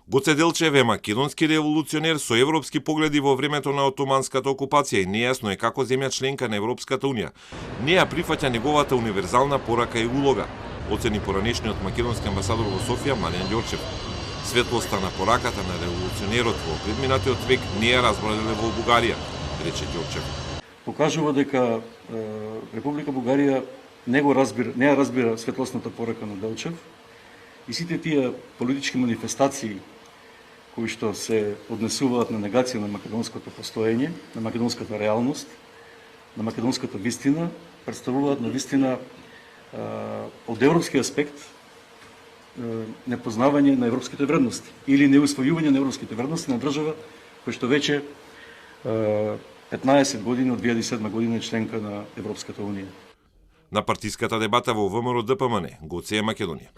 Гоце Делчев е македонски револуционер со европски погледи во времето на отоманската окупација и нејасно е како земја членка на Европската унија не ја прифаќа неговата универзална порака и улога, оцени поранешниот македонски амбасадор во Софија Младен Ѓорчев. Светлоста на пораката на револуционерот во предминатиот век не ја разбралеле во Бугарија, рече Ѓорчев. Покажува дека Република Бугарија не ја разбира светлосната порака на Делчев и сите тие политички манифестации кои што се однесуваат на негација на македонското постоење, на македонската реалност, на македонската вистина, представуваат на вистина од европски аспект непознавање на европските вредности или неусвојување на европските вредности на држава која што веќе 15 години од 2007 година е членка на Европската унија. На партиската дебата во ВМРО ДПМН, Гоце е Македонија.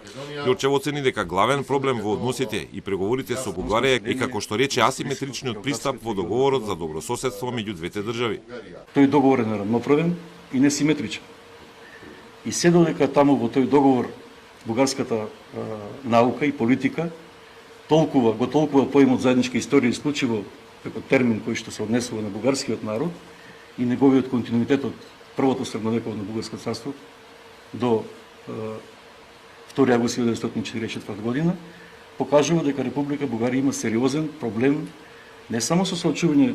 Ѓорчев оцени дека главен проблем во односите и преговорите со Бугарија е како што рече асиметричниот пристап во договорот за добрососедство меѓу двете држави. Тој договор е неравноправен и несиметричен. И се додека таму во тој договор бугарската наука и политика толкува поимот заедничка историја исклучиво како термин кој што се однесува на бугарскиот народ и неговиот континуитет од првото средновековно бугарско царство до 2 август 1944 година, покажува дека Република Бугарија има сериозен проблем не само со соочување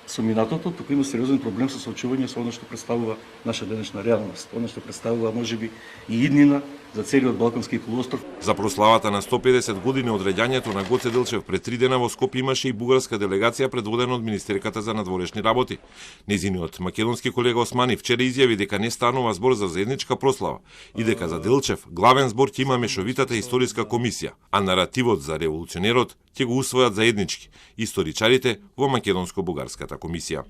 со минатото, туку има сериозен проблем со соочување со она што представува наша денешна реалност, она што представува можеби и иднина за целиот Балкански полуостров. За прославата на 150 години од реѓањето на Гоце Делчев пред 3 дена во Скопје имаше и бугарска делегација предводена од министерката за надворешни работи. Незиниот македонски колега Османи вчера изјави дека не станува збор за заедничка прослава и дека за Делчев главен збор ќе има мешовитата историска комисија, а наративот за револуционерот ќе го усвојат заеднички историчарите во македонско-бугарската комисија.